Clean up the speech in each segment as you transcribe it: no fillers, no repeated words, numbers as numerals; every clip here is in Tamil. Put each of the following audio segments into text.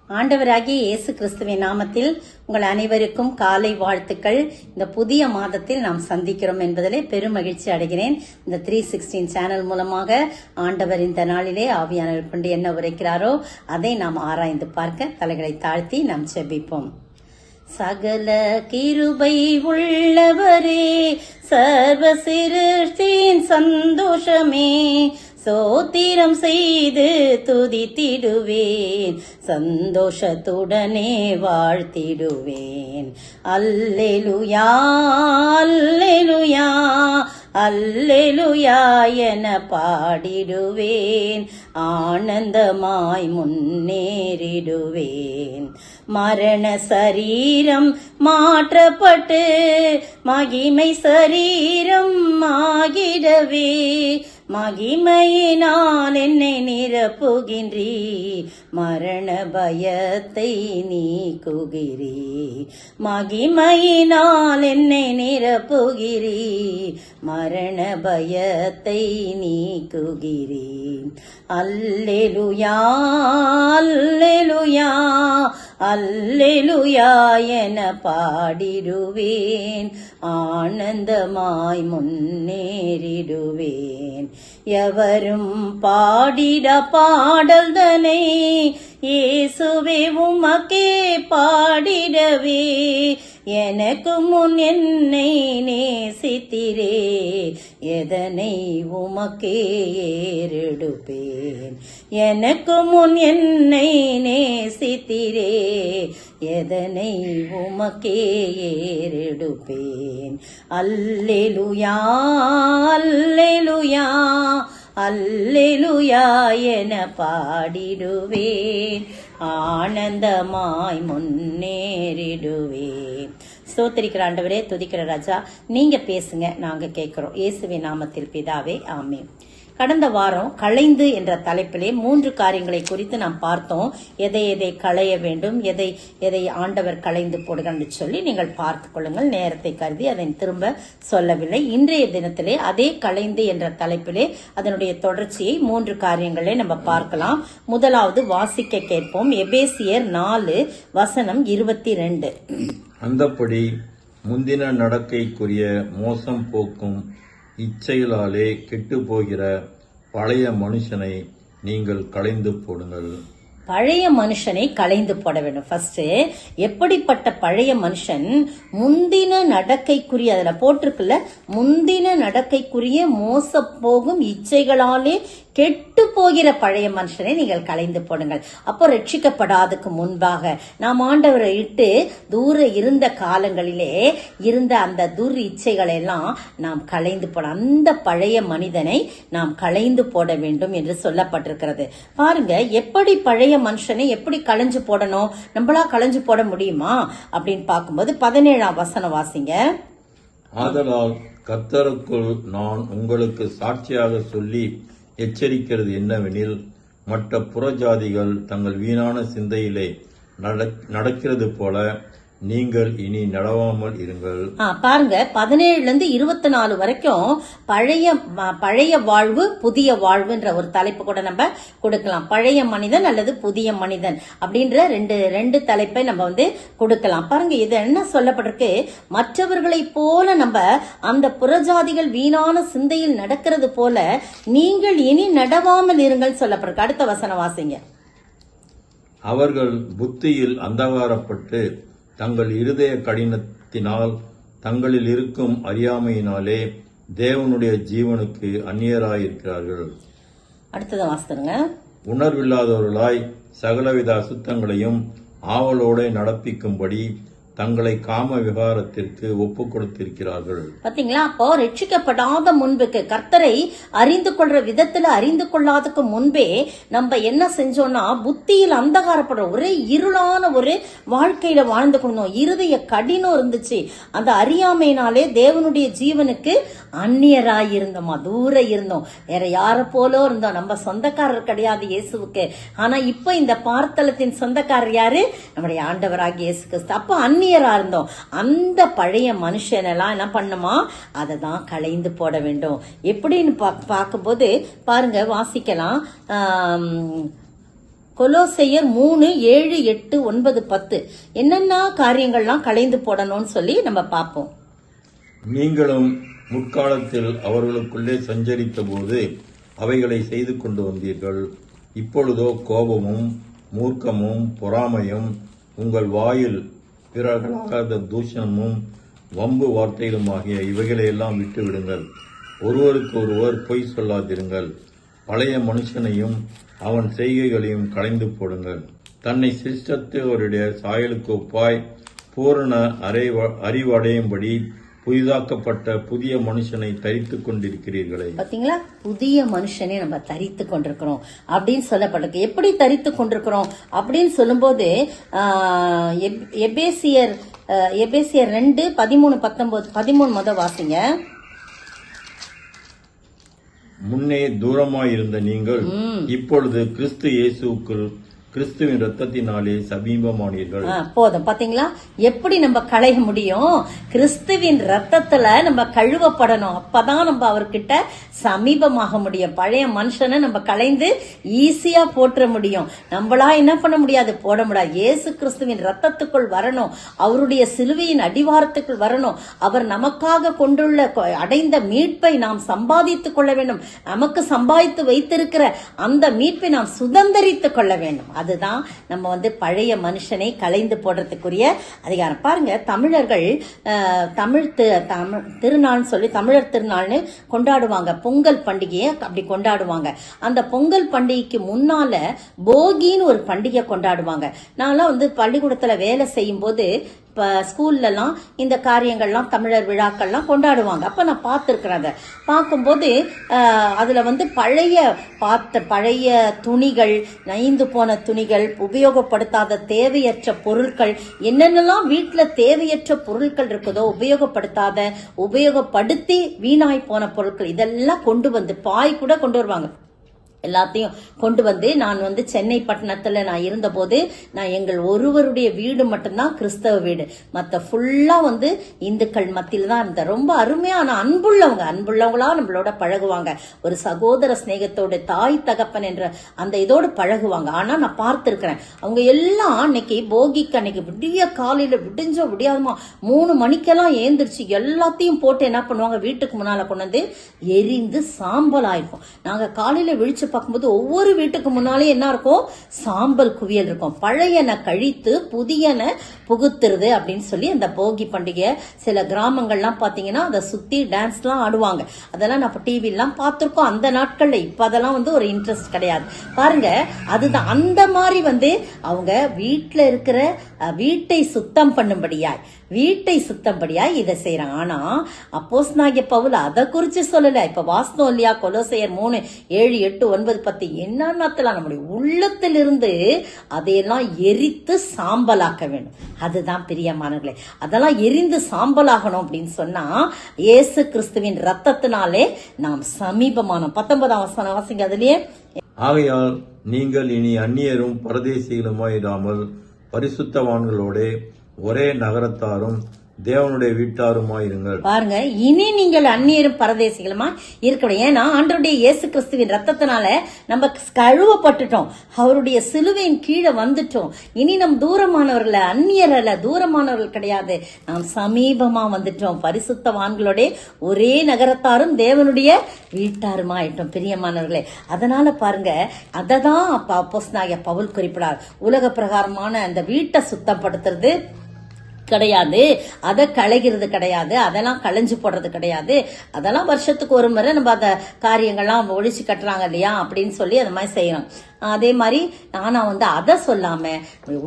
ஆண்டவராகிய இயேசு கிறிஸ்துவின் நாமத்தில் உங்கள் அனைவருக்கும் காலை வாழ்த்துக்கள். இந்த புதிய மாதத்தில் நாம் சந்திக்கிறோம் என்பதிலே பெரும் மகிழ்ச்சி அடைகிறேன். இந்த 316 சேனல் மூலமாக ஆண்டவர் இந்த நாளிலே ஆவியானவர் கொண்டு என்ன உரைக்கிறாரோ அதை நாம் ஆராய்ந்து பார்க்க தலைகளை தாழ்த்தி நாம் செபிப்போம். சகல கிருபை உள்ளவரே, சர்வ சிருஷ்டியின் சந்தோஷமே, சோத்திரம் செய்து துதித்திடுவேன், சந்தோஷத்துடனே வாழ்த்திடுவேன். அல்லேலூயா அல்லேலூயா அல்லேலூயா என பாடிடுவேன், ஆனந்தமாய் முன்னேறிடுவேன். மரண சரீரம் மாற்றப்பட்டு மகிமை சரீரம் ஆகிடவே, மகிமையினால் என்னை நிரப்புகின்றீ, மரண பயத்தை நீக்குகிறீ. மகிமையினால் என்னை நிரப்புகிறீ, மரண பயத்தை நீக்குகிறீ. அல்லேலூயா அல்லேலூயா அல்லேலூயா என பாடிடுவேன், ஆனந்தமாய் முன்னேறிடுவேன். எவரும் பாடிட பாடல்தனை இயேசுவே உமக்கே பாடிடவே, எனக்கு முன் என்னை நேசித்திரே, எதனை உமக்கே ஏறெடுப்பேன். எனக்கு முன் என்னை நேசித்திரே, எதனை உமக்கே ஏறெடுப்பேன். அல்லேலூயா அல்லேலூயா அல்லேலூயா என பாடிடுவேன், ஆனந்தமாய் முன்னேறிடுவேன். ஸ்தோத்திரிக்கிற ஆண்டவரே, துதிக்கிற ராஜா, நீங்க பேசுங்க, நாங்க கேட்கிறோம். இயேசுவின் நாமத்தில் பிதாவே, ஆமென். கடந்த வாரம் களைந்து என்ற தலைப்பிலே 3 காரியங்களை குறித்து நாம் பார்த்தோம். எதை எதை களைய வேண்டும், எதை எதை ஆண்டவர் களைந்து போடுங்கள் சொல்லி நீங்கள் பார்த்துக் கொள்ளுங்கள். நேரத்தை கருதி அதை திரும்ப சொல்லவில்லை. இன்றைய தினத்திலே அதே களைந்து என்ற தலைப்பிலே அதனுடைய தொடர்ச்சியை 3 காரியங்களே நம்ம பார்க்கலாம். முதலாவது வாசிக்க கேட்போம். எபேசியர் 4:22. அந்தப்படி முந்தின நடக்கைக்குரிய மோசம் போக்கும் இச்சைகளாலே கெட்டு போகிற பழைய மனுஷனை நீங்கள் களைந்து போடுங்கள். பழைய மனுஷனை களைந்து போட வேண்டும். ஃபர்ஸ்ட் எப்படிப்பட்ட பழைய மனுஷன்? முந்தின நடக்கைக்குரிய, அதுல போட்டிருக்குல்ல, முந்தின நடக்கைக்குரிய மோச போகும் இச்சைகளாலே கெட்டு போகிற பழைய மனுஷனை நீங்கள் களைந்து போடுங்கள். அப்போ ரட்சிக்கப்படாததுக்கு முன்பாக நாம் ஆண்டவரை இட்டு தூர இருந்த காலங்களிலே இருந்த அந்த துர் இச்சைகளை எல்லாம் நாம் களைந்து போட, அந்த பழைய மனிதனை நாம் களைந்து போட வேண்டும் என்று சொல்லப்பட்டிருக்கிறது. பாருங்க, எப்படி பழைய மனுஷனை எப்படி களைஞ்சு போடணும்? நம்மளா களைஞ்சு போட முடியுமா அப்படின்னு பார்க்கும்போது 17ஆம் வசனம் வாசிங்க. ஆதலால் கர்த்தருக்குள் நான் உங்களுக்கு சாட்சியாக சொல்லி எச்சரிக்கிறது என்னவெனில், மற்ற புறஜாதிகள் தங்கள் வீணான சிந்தையிலே நடக்கிறது போல நீங்கள் இனி நடவாமல் இருங்கள். பாருங்க, 17-24 வரைக்கும் பழைய வாழ்வு புதிய வாழ்வுன்ற ஒரு தலைப்பு கூட நம்ம கொடுக்கலாம். பழைய மனிதன் அல்லது புதிய மனிதன் அப்படின்ற ரெண்டு தலைப்பை நம்ம கொடுக்கலாம். பாருங்க, இது என்ன சொல்லப்பட்டிருக்கு? மற்றவர்களை போல நம்ம அந்த புறஜாதிகள் வீணான சிந்தையில் நடக்கிறது போல நீங்கள் இனி நடவாமல் இருங்கள் சொல்லப்பட்டிருக்கு. அடுத்த வசனம் வாசிங்க. அவர்கள் புத்தியில் அந்தகாரப்பட்டு தங்கள் இருதய கடினத்தினால் தங்களில் இருக்கும் அறியாமையினாலே தேவனுடைய ஜீவனுக்கு அந்நியராயிருக்கிறார்கள். அடுத்தது வாசிங்க. உணர்வில்லாதவர்களாய் சகலவித அசுத்தங்களையும் ஆவலோடு நடப்பிக்கும்படி தங்களை காம விகாரத்திற்கு ஒப்பு கொடுத்திருக்கிறார்கள். பாத்தீங்களா? அப்போ ரட்சிக்கப்படாத முன்புக்கு, கர்த்தரை அறிந்து கொள்ற விதத்துல அறிந்து கொள்ளாததுக்கு முன்பே நம்ம என்ன செஞ்சோம்னா, புத்தியில் அந்தகாரப்படுற ஒரே இருளான ஒரு வாழ்க்கையில வாழ்ந்து கொண்டோம். இருதய கடினம் இருந்துச்சு. அந்த அறியாமையினாலே தேவனுடைய ஜீவனுக்கு அந்நியராய் இருந்தோமா, தூர இருந்தோம். வேற யார போலோ இருந்தோம். நம்ம சொந்தக்காரர் கிடையாது இயேசுவுக்கு. ஆனா இப்ப இந்த பார்த்தலத்தின் சொந்தக்காரர் யாரு? நம்முடைய ஆண்டவராகிய இயேசு கிறிஸ்து. அப்ப அந்நியரா இருந்தோம். அந்த பழைய மனுஷனெல்லாம் என்ன பண்ணுமா, அதை தான் களைந்து போட வேண்டும். எப்படின்னு பார்க்கும்போது பாருங்க, வாசிக்கலாம். கொலோசையர் 3, 7, 8, 9, 10 என்னென்ன காரியங்கள்லாம் களைந்து போடணும்னு சொல்லி நம்ம பார்ப்போம். நீங்களும் முற்காலத்தில் அவர்களுக்குள்ளே சஞ்சரித்த போது அவைகளை செய்து கொண்டு வந்தீர்கள். இப்பொழுதோ கோபமும் மூர்க்கமும் பொறாமையும் உங்கள் வாயில் பிறகலாகாத தூஷணமும் வம்பு வார்த்தைகளுமாகிய இவைகளையெல்லாம் விட்டுவிடுங்கள். ஒருவருக்கு ஒருவர் பொய் சொல்லாதிருங்கள். பழைய மனுஷனையும் அவன் செய்கைகளையும் களைந்து போடுங்கள். தன்னை சிருஷ்டித்தவருடைய சாயலுக்கு ஒப்பாய் பூரண அறிவடையும்படி புதிதாக்கப்பட்ட புதிய மனுஷனை தரித்துக் கொண்டிருக்கிறீர்களே. பாத்தீங்களா, புதிய மனுஷனை நம்ம தரித்து கொண்டிருக்கிறோம் அப்படின்னு சொல்லப்பட்டிருக்கு. எப்படி தரித்து கொண்டிருக்கிறோம் அப்படின்னு சொல்லும்போது எபேசியர் 2, 13, 19, 13 முத வாசிங்க. முன்னே தூரமாயிருந்த நீங்கள் இப்பொழுது கிறிஸ்து இயேசுக்குள் கிறிஸ்துவின் ரத்தத்தினாலே சமீபமானீர்கள். போதும். பாத்தீங்களா எப்படி நம்ம களைய முடியும்? கிறிஸ்துவின் ரத்தத்துல நம்ம கழுவப்படணும். அப்பதான் நம்ம அவர்கிட்ட சமீபமாக முடியும். பழைய மனுஷனை நம்ம களைந்து ஈஸியா போற்ற முடியும். நம்மளா என்ன பண்ண முடியாது, போட முடியாது. இயேசு கிறிஸ்துவின் ரத்தத்துக்குள் வரணும். அவருடைய சிலுவையின் அடிவாரத்துக்குள் வரணும். அவர் நமக்காக கொண்டுள்ள அடைந்த மீட்பை நாம் சம்பாதித்துக் கொள்ள வேண்டும். நமக்கு சம்பாதித்து வைத்திருக்கிற அந்த மீட்பை நாம் சுதந்திரித்துக் கொள்ள வேண்டும். அதுதான் நம்ம பழைய மனுஷனை களைந்து போடுறதுக்குரிய அதிகாரம். பாருங்க, தமிழர்கள் தமிழ் திருநாள்னு சொல்லி தமிழர் திருநாள்னு கொண்டாடுவாங்க. பொங்கல் பண்டிகையை அப்படி கொண்டாடுவாங்க. அந்த பொங்கல் பண்டிகைக்கு முன்னால போகின்னு ஒரு பண்டிகை கொண்டாடுவாங்க. நான்லாம் பள்ளிக்கூடத்துல வேலை செய்யும் போது ஸ்கூல்ல எல்லாம் இந்த காரியங்கள்லாம் தமிழர் விழாக்கள்லாம் கொண்டாடுவாங்க. அப்ப நான் பார்த்திருக்கிறேன். அதை பார்க்கும்போது அதுல பழைய துணிகள், நைந்து போன துணிகள், உபயோகப்படுத்தாத தேவையற்ற பொருட்கள், என்னென்னலாம் வீட்டுல தேவையற்ற பொருட்கள் இருக்குதோ, உபயோகப்படுத்தி வீணாய் போன பொருட்கள் இதெல்லாம் கொண்டு வந்து, பாய் கூட கொண்டு வருவாங்க. எல்லாத்தையும் கொண்டு வந்து, நான் சென்னை பட்டணத்துல நான் இருந்த போது நான் எங்கள் ஒருவருடைய வீடு மட்டும்தான் கிறிஸ்தவ வீடு, மத்த ஃபுல்லா இந்துக்கள் மத்தியில தான் இருந்த. ரொம்ப அருமையான அன்புள்ளவங்களா நம்மளோட பழகுவாங்க. ஒரு சகோதர சிநேகத்தோட, தாய் தகப்பன் என்ற அந்த இதோடு பழகுவாங்க. ஆனா நான் பார்த்திருக்கிறேன், அவங்க எல்லாம் அன்னைக்கு போகிக்கு அன்னைக்கு விடிய காலையில விடியாதமா 3 மணிக்கெல்லாம் ஏந்திரிச்சு எல்லாத்தையும் போட்டு என்ன பண்ணுவாங்க, வீட்டுக்கு முன்னால கொண்டு வந்து எரிந்து சாம்பல் ஆயிருக்கும். நாங்க காலையில விழிச்சு பார்க்கும்போது ஒவ்வொரு வீட்டுக்கு முன்னாலே என்ன இருக்கும், சாம்பல் குவியல் இருக்கும். பழையன கழித்து புதியன புகுத்துறது அப்படின்னு சொல்லி அந்த போகி பண்டிகை சில கிராமங்கள்லாம் பாத்தீங்கன்னா அதை சுத்தி டான்ஸ் எல்லாம் ஆடுவாங்க. அதெல்லாம் நம்ம டிவி எல்லாம் பார்த்திருக்கோம் அந்த நாட்கள்ல. இப்ப அதெல்லாம் ஒரு இன்ட்ரெஸ்ட் கிடையாது. பாருங்க, அதுதான் அந்த மாதிரி அவங்க வீட்டுல இருக்கிற வீட்டை சுத்தம் பண்ணும்படியாய் இதை செய்யறாங்க. ஆனா அப்போஸ்தலனாகிய பவுல் அதை குறிச்சு சொல்லல. இப்ப வாசனம் இல்லையா, கொலோசையர் 3, 7, 8, 9, 10 என்னென்னலாம் நம்முடைய உள்ளத்திலிருந்து அதையெல்லாம் எரித்து சாம்பலாக்க வேண்டும். அதுதான் பிரியமானவர்களே, அதெல்லாம் எரிந்து சாம்பலாகணும் அப்படின்னு சொன்னா இயேசு கிறிஸ்துவின் ரத்தத்தினாலே நாம் சமீபமானோம். 19ஆம் வசனம் வாசிங்க. அதுலயே, ஆகையால் நீங்கள் இனி அந்நியரும் பரதேசிகளுமாயிராமல் பரிசுத்தவான்களோட ஒரே நகரத்தாரும் தேவனுடைய வீட்டாருமாயிருங்கள். பாருங்க, இனி நீங்கள் அந்நியரும் பரதேசிகளுமா இருக்கணும். ஏன்னா ஆண்டவருடைய இயேசு கிறிஸ்துவின் ரத்தத்தினால நம்ம கழுவப்பட்டுட்டோம். அவருடைய சிலுவையின் கீழே வந்துட்டோம். இனி நம் தூரமானவர்கள், அந்நியர் அல்ல, தூரமானவர்கள் கிடையாது. நாம் சமீபமா வந்துட்டோம். பரிசுத்தவான்களோட ஒரே நகரத்தாரும் தேவனுடைய வீட்டாருமா ஆயிட்டோம். பிரியமானவர்களே, அதனால பாருங்க, அததான் அப்போஸ்தலனாகிய பவுல் குறிப்பிடார். உலக பிரகாரமான அந்த வீட்டை சுத்தப்படுத்துறது கிடையாது, அதை களைகிறது கிடையாது, அதெல்லாம் களைஞ்சு போடுறது கிடையாது. அதெல்லாம் வருஷத்துக்கு ஒரு முறை நம்ம அந்த காரியங்கள்லாம் ஒழிச்சு கட்டுறாங்க இல்லையா அப்படின்னு சொல்லி அந்த மாதிரி செய்யறோம். அதே மாதிரி ஆனா அதை சொல்லாம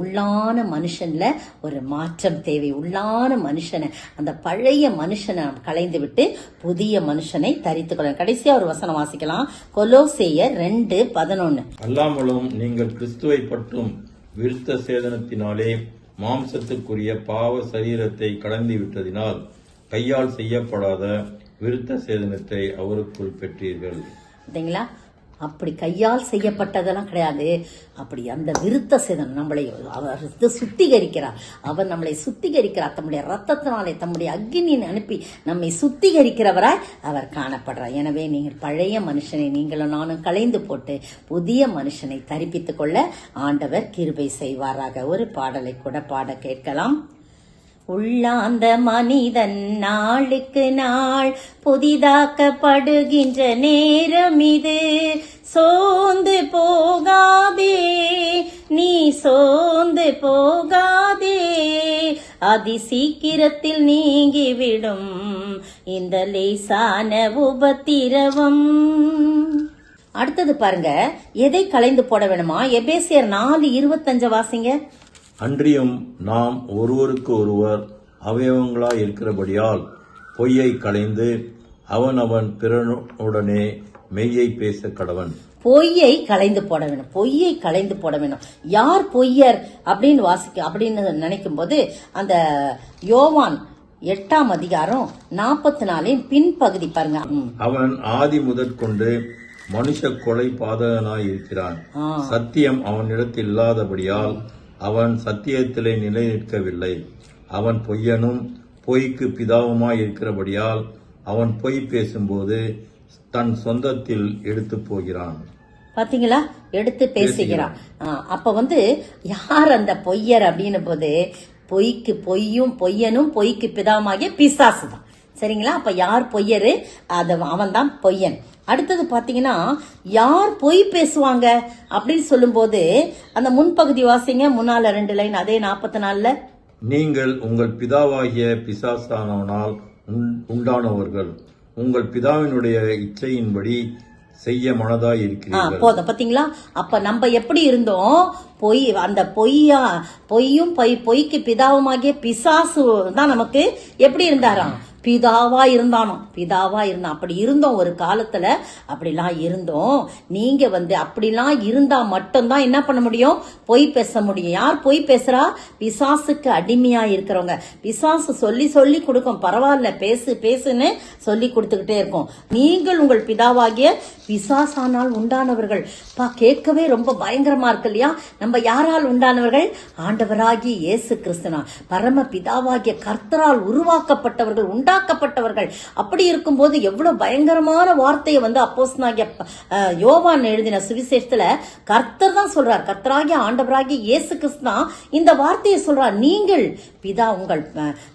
உள்ளான மனுஷன்ல ஒரு மாற்றம் தேவை. உள்ளான மனுஷனை, அந்த பழைய மனுஷனை களைந்து விட்டு புதிய மனுஷனை தரித்துக் கொள்ள. கடைசியா ஒரு வசனம் வாசிக்கலாம். கொலோசேயர் 2:11. அல்லாமலும் நீங்கள் கிறிஸ்துவை பற்றும் விருத்த சேதனத்தினாலே மாம்சத்துக்குரிய பாவ சரீரத்தை கடந்து விட்டதினால் கையால் செய்யப்படாத விருத்த சேதனத்தை அவருக்குள் பெற்றீர்கள். அப்படி கையால் செய்யப்பட்டதெல்லாம் கிடையாது. அப்படி அந்த விருத்த சேதனம் நம்மளை அவர் சுத்திகரிக்கிறார். அவர் நம்மளை சுத்திகரிக்கிறார். தம்முடைய ரத்தத்தினாலே தம்முடைய அக்கினியை அனுப்பி நம்மை சுத்திகரிக்கிறவராய் அவர் காணப்படுறார். எனவே நீங்கள் பழைய மனுஷனை நீங்களும் நானும் களைந்து போட்டு புதிய மனுஷனை தரிப்பித்துக் கொள்ள ஆண்டவர் கிருபை செய்வாராக. ஒரு பாடலை கூட பாட கேட்கலாம். உள்ளாந்த மனிதன் நாளுக்கு நாள் புதிதாக்கப்படுகின்ற நேரம் இது. சோர்ந்து போகாதே, நீ சோர்ந்து போகாதே, அதி சீக்கிரத்தில் நீங்கிவிடும் இந்த லேசான உபத்திரவம். அடுத்தது பாருங்க, எதை களைந்து போட வேணுமா? எபேசியர் 4:25 வாசிங்க. அன்றியும் நாம் ஒருவருக்கு ஒருவர் அவயவங்களாய் இருக்கிறபடியால் பொய்யை களைந்து அவன் பிறனுடனே மெய்யை பேச கடவன். பொய்யை களைந்து போட வேணும். பொய்யை களைந்து போட வேணும். யார் பொய்யர் அப்படின்னு நினைக்கும் போது அந்த யோவான் 8ஆம் அதிகாரம் 44 பின்பகுதி பாருங்க. அவன் ஆதி முதற்கொண்டு மனுஷ கொலை பாதகனாய் இருக்கிறான். சத்தியம் அவனிடத்தில் இல்லாதபடியால் அவன் சத்தியத்திலே நிலை நிற்கவில்லை. அவன் பொய்யனும் பொய்க்கு பிதாவுமாய் இருக்கிறபடியால் அவன் பொய் பேசும்போது தன் சொந்தத்தில் எடுத்து போகிறான். பாத்தீங்களா, எடுத்து பேசுகிறான். அப்ப யார் அந்த பொய்யர் அப்படின்னு போது பொய்க்கு பொய்யனும் பொய்க்கு பிதாவுமாகிய பிசாசு தான். சரிங்களா? அப்ப யார் பொய்யரு? அவன் தான் பொய்யன். அடுத்தது பாத்தீங்கன்னா, யார் பொய் பேசுவாங்க அப்படின்னு சொல்லும் போது அந்த முன்பகுதி வாசிங்க, முன்னால 2 லைன் அதே 44. நீங்கள் உங்கள் பிதாவாகிய பிசாசானவனால் உண்டானவர்கள், உங்கள் பிதாவினுடைய இச்சையின்படி செய்ய மனதாய் இருக்கிறீர்கள். போதும். பாத்தீங்களா? அப்ப நம்ம எப்படி இருந்தோம்? அந்த பொய்க்கு பிதாவுமாகிய பிசாசு தான் நமக்கு எப்படி இருந்தாராம்? பிதாவா இருந்தான். அப்படி இருந்தோம் ஒரு காலத்துல. அப்படிலாம் இருந்தோம். நீங்க அப்படிலாம் இருந்தா மட்டும்தான் என்ன பண்ண முடியும்? பொய் பேச முடியும். யார் பொய் பேசுறா? பிசாசுக்கு அடிமையா இருக்கிறவங்க. பிசாசு சொல்லி கொடுக்கும், பரவாயில்ல பேசுன்னு சொல்லி கொடுத்துக்கிட்டே இருக்கும். நீங்கள் உங்கள் பிதாவாகிய பிசாசானால் உண்டானவர்கள். கேட்கவே ரொம்ப பயங்கரமா இருக்கு இல்லையா? நம்ம யாரால் உண்டானவர்கள்? ஆண்டவராகிய இயேசு கிறிஸ்துனா பரம பிதாவாகிய கர்த்தரால் உருவாக்கப்பட்டவர்கள், உண்டாக்கப்பட்டவர்கள். அப்படி இருக்கும்போது எவ்வளவு பயங்கரமான வார்த்தையை அப்போஸ்தலனாகிய யோவான் எழுதின சுவிசேஷத்துல கர்த்தர் தான் சொல்றார். கர்த்தராகிய ஆண்டவராகிய இயேசு கிறிஸ்து இந்த வார்த்தையை சொல்றார். நீங்கள் உங்கள்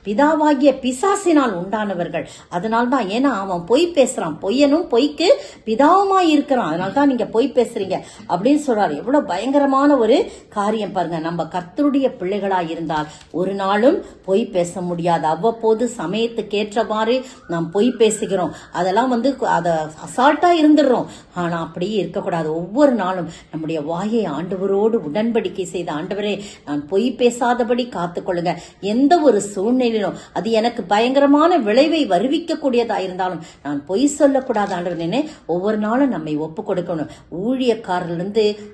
பிதாவாகிய பிசாசினால் உண்டானவர்கள். அதனால்தான், ஏன்னா அவன் பொய் பேசுறான். பொய்யனும் பொய்க்கு பிதாவுமாய் இருக்கிறான். அதனால்தான் நீங்க பொய் பேசுறீங்க அப்படின்னு சொல்றாரு. எவ்வளவு பயங்கரமான ஒரு காரியம் பாருங்க. நம்ம கர்த்தருடைய பிள்ளைகளாய் இருந்தால் ஒரு நாளும் பொய் பேச முடியாது. அவ்வப்போது சமயத்துக்கு ஏற்றவாறு நாம் பொய் பேசுகிறோம். அதெல்லாம் அத அசால்ட்டா இருந்துடுறோம். ஆனா அப்படியே இருக்கக்கூடாது. ஒவ்வொரு நாளும் நம்முடைய வாயை ஆண்டவரோடு உடன்படிக்கை செய்த, ஆண்டவரே நான் பொய் பேசாதபடி காத்துக்கொள்ளுங்க. எந்த ஒரு சூழ்நிலையிலும் அது எனக்கு பயங்கரமான விளைவை வருவிக்க கூடியதா இருந்தாலும் நான் பொய் சொல்லக்கூடாது ஆண்டவரே. ஒவ்வொரு நாளும் நம்மை ஒப்பு கொடுக்கணும். ஊழியக்காரர்ல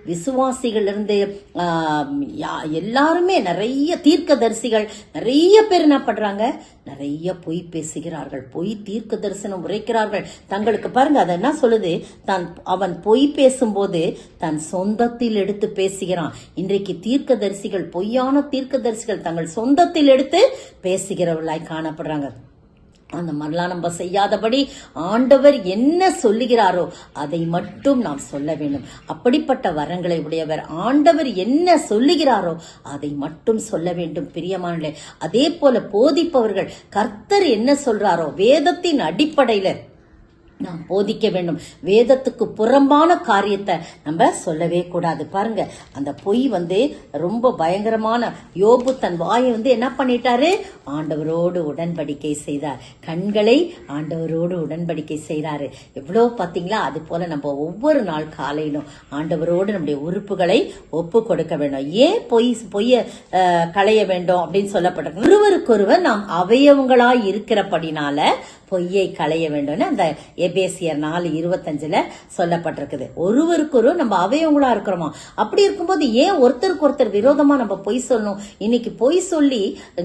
விசுவாசிகள் இருந்து எல்லாருமே நிறைய தீர்க்கதரிசிகள் நிறைய பேர் என்ன பண்றாங்க? நிறைய பொய் பேசுகிறார்கள். பொய் தீர்க்க தரிசனம் உரைக்கிறார்கள். தங்களுக்கு பாருங்க, அது என்ன சொல்லுது? அவன் பொய் பேசும்போது தன் சொந்தத்தில் எடுத்து பேசுகிறான். இன்றைக்கு தீர்க்கதரிசிகள், பொய்யான தீர்க்கதரிசிகள் தங்கள் சொந்தத்தில் எடுத்து பேசுகிறவர்களாய் காணப்படுறாங்க. அந்த மாதிரிலாம் நம்ம செய்யாதபடி ஆண்டவர் என்ன சொல்லுகிறாரோ அதை மட்டும் நாம் சொல்ல வேண்டும். அப்படிப்பட்ட வரங்களை உடையவர். ஆண்டவர் என்ன சொல்லுகிறாரோ அதை மட்டும் சொல்ல வேண்டும் பிரியமானவர்களே. அதே போல போதிப்பவர்கள் கர்த்தர் என்ன சொல்றாரோ வேதத்தின் அடிப்படையில நாம் போதிக்க வேண்டும். வேதத்துக்கு புறம்பான காரியத்தை நம்ம சொல்லவே கூடாது. பாருங்க, அந்த பொய் ரொம்ப பயங்கரமான. யோபு தன் வாயை என்ன பண்ணிட்டாரு? ஆண்டவரோடு உடன்படிக்கை செய்தார். கண்களை ஆண்டவரோடு உடன்படிக்கை செய்றாரு. எவ்வளவு பாத்தீங்களா? அது போல நம்ம ஒவ்வொரு நாள் காலையிலும் ஆண்டவரோடு நம்முடைய உறுப்புகளை ஒப்பு கொடுக்க வேண்டும். ஏன் பொய்ய களைய வேண்டும் அப்படின்னு சொல்லப்பட்டிருக்கு. ஒருவருக்கொருவர் நாம் அவயவங்களாய் இருக்கிறபடினால பொய்யை களைய வேண்டும்னு அந்த எபேசியர் 4:25 சொல்லப்பட்டிருக்குது. ஒருவருக்கொரு நம்ம அவயவங்களா இருக்கிறோமா, அப்படி இருக்கும்போது ஏன் ஒருத்தருக்கு ஒருத்தர் விரோதமா நம்ம பொய் சொல்லணும்? இன்னைக்கு பொய் சொல்லி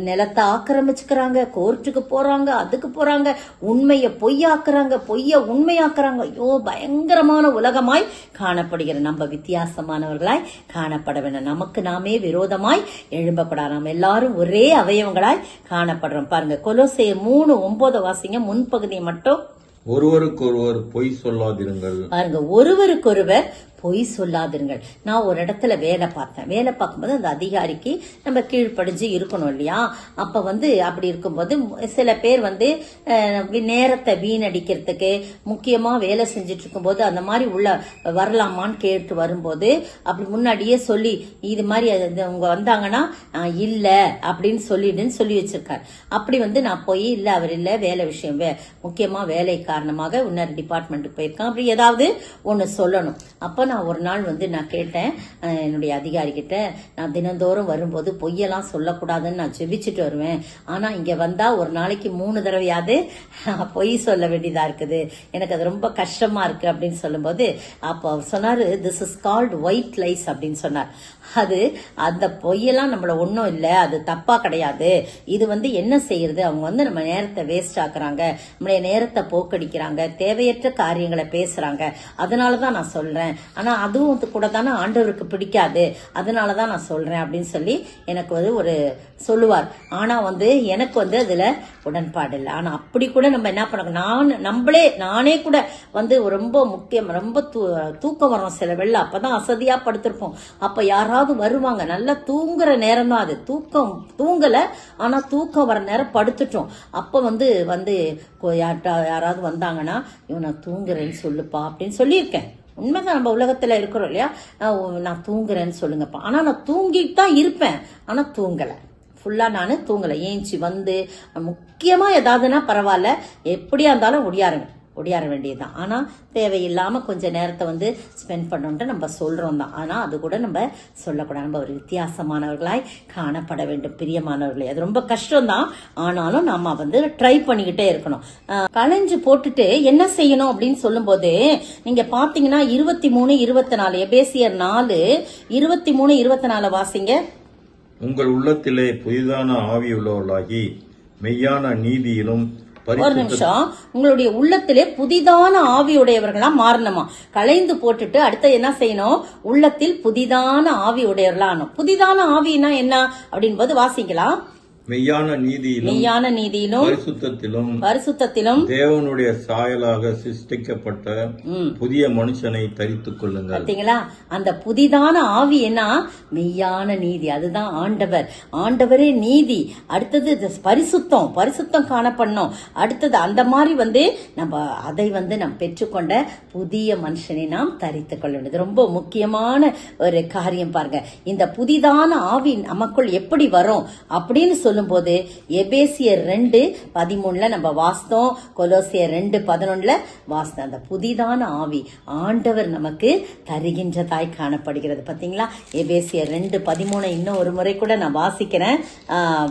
நிலத்தை ஆக்கிரமிச்சுக்கிறாங்க, கோர்ட்டுக்கு போறாங்க, அதுக்கு போறாங்க, உண்மையை பொய்யாக்குறாங்க, பொய்ய உண்மையாக்குறாங்க. ஐயோ, பயங்கரமான உலகமாய் காணப்படுகிற நம்ம வித்தியாசமானவர்களாய் காணப்பட வேண்டும். நமக்கு நாமே விரோதமாய் எழும்பப்படாது. நம்ம எல்லாரும் ஒரே அவயவங்களாய் காணப்படுறோம். பாருங்க, கொலோசையர் 3:9 வாசிங்க, முன்பகுதியை மட்டும். ஒருவருக்கொருவர் பொய் சொல்லாதிருங்கள். பாருங்க, ஒருவருக்கொருவர் பொய் சொல்லாதிருங்கள். நான் ஒரு இடத்துல வேலை பார்த்தேன். வேலை பார்க்கும்போது அந்த அதிகாரிக்கு நம்ம கீழ்ப்படிஞ்சு இருக்கணும் இல்லையா? அப்ப அப்படி இருக்கும்போது சில பேர் நேரத்தை வீணடிக்கிறதுக்கு முக்கியமா வேலை செஞ்சுட்டு இருக்கும்போது அந்த மாதிரி உள்ள வரலாமான்னு கேட்டு வரும்போது அப்படி முன்னாடியே சொல்லி இது மாதிரி அவங்க வந்தாங்கன்னா இல்ல அப்படின்னு சொல்லிடுன்னு சொல்லி வச்சிருக்காரு. அப்படி நான் போய் இல்ல அவர் இல்ல வேலை விஷயம் முக்கியமா வேலை காரணமாக இன்னொரு டிபார்ட்மெண்ட்டுக்கு போயிருக்கேன், அப்படி ஏதாவது ஒன்னு சொல்லணும். அப்ப நான் ஒரு நாள் நான் கேட்டேன் என்னுடைய அதிகாரி கிட்ட, நான் தினந்தோறும் வரும்போது பொய்யெல்லாம் சொல்லக்கூடாதுன்னு நான் ஜெபிச்சுட்டு வருவேன், ஆனா இங்க வந்தா ஒரு நாளைக்கு 3 தடவையாவது பொய் சொல்ல வேண்டியதா இருக்குது, எனக்கு அது ரொம்ப கஷ்டமா இருக்கு அப்படின்னு சொல்லும்போது அப்போ அவர் சொன்னாரு, this is called white lies அப்படின்னு சொன்னார். அது அந்த பொய்யெல்லாம் நம்மள ஒன்னும் இல்ல, அது தப்பா கிடையாது. இது என்ன செய்யறது, அவங்க நம்ம நேரத்தை வேஸ்ட் ஆக்குறாங்க, நம்மளுடைய நேரத்தை போக்கடிக்கிறாங்க, தேவையற்ற காரியங்களை பேசுறாங்க, அதனாலதான் நான் சொல்றேன். ஆனா அதுவும் கூட தானே ஆண்டவருக்கு பிடிக்காது, அதனாலதான் நான் சொல்றேன் அப்படின்னு சொல்லி எனக்கு ஒரு சொல்லுவார். ஆனா எனக்கு அதுல உடன்பாடு இல்லை. ஆனா அப்படி கூட நம்ம என்ன பண்ண, நானே கூட ரொம்ப முக்கியம், ரொம்ப தூக்கம் வரும் சில வெள்ள, அப்பதான் அசதியா படுத்திருப்போம். அப்ப யாராவது வருவாங்க, நல்லா தூங்குற நேரம் தான் அது, தூங்கல ஆனா தூக்கம் வர நேரம் படுத்துட்டோம். அப்ப யாராவது வந்தாங்கன்னா நான் தூங்குறேன்னு சொல்லுப்பா அப்படின்னு சொல்லியிருக்கேன். உண்மைதான், நம்ம உலகத்துல இருக்கிறோம் இல்லையா, நான் தூங்குறேன்னு சொல்லுங்கப்பா. ஆனா நான் தூங்கிட்டு தான் இருப்பேன், ஆனா தூங்கல, ஃபுல்லா நானு தூங்கல. ஏஞ்சி முக்கியமா ஏதாவதுன்னா பரவாயில்ல, எப்படியா இருந்தாலும் ஒடியார வேண்டியதுதான். ஆனா தேவையில்லாம கொஞ்ச நேரத்தை ஸ்பெண்ட் பண்ணோன்ட்டு நம்ம சொல்றோம் தான். ஆனா அது கூட நம்ம சொல்லக்கூடாது. நம்ம ஒரு வித்தியாசமானவர்களாய் காணப்பட வேண்டும் பிரியமானவர்களே. அது ரொம்ப கஷ்டம் தான், ஆனாலும் நம்ம ட்ரை பண்ணிக்கிட்டே இருக்கணும். களைஞ்சு போட்டுட்டு என்ன செய்யணும் அப்படின்னு சொல்லும் போது நீங்க பாத்தீங்கன்னா 23:24 எபேசியர் 4:23-24 வாசிங்க. உங்கள் உள்ளத்திலே புதிதான ஆவி உள்ளவர்களாகி மெய்யான நீதியிலும். ஒரு நிமிஷம், உங்களுடைய உள்ளத்திலே புதிதான ஆவியுடையவர்களா மாறணுமா? களைந்து போட்டுட்டு அடுத்த என்ன செய்யணும், உள்ளத்தில் புதிதான ஆவி உடையவர்களா. புதிதான ஆவினா என்ன அப்படின்னு போது வாசிக்கலாம். மெய்யான நீதியிலும் பரிசுத்தத்திலும் தேவனுடைய சாயலாக சிருஷ்டிக்கப்பட்ட புதிய மனுஷனை தரித்துக் கொள்ளுங்கள். பாத்தீங்களா, அந்த புதிதான ஆவி என்ன, மெய்யான நீதி, அதுதான் ஆண்டவரே நீதி. அடுத்தது பரிசுத்தம் காணப்படணும். அடுத்தது அந்த மாதிரி நம்ம அதை நம்ம பெற்றுக்கொண்ட புதிய மனுஷனை நாம் தரித்துக் கொள்ள வேண்டியது ரொம்ப முக்கியமான ஒரு காரியம். பாருங்க, இந்த புதிதான ஆவி நமக்குள் எப்படி வரும் அப்படின்னு சொல்லும் போது எபேசியர் 2:13 நம்ம வாசித்தோம், கொலோசியர் 2:11 வாசித்தோம். அந்த புதிதான ஆவி ஆண்டவர் நமக்கு தருகின்றதாய் காணப்படுகிறது. பாத்தீங்களா, எபேசியர் 2:13 இன்னும் ஒரு முறை கூட நான் வாசிக்கிறேன்.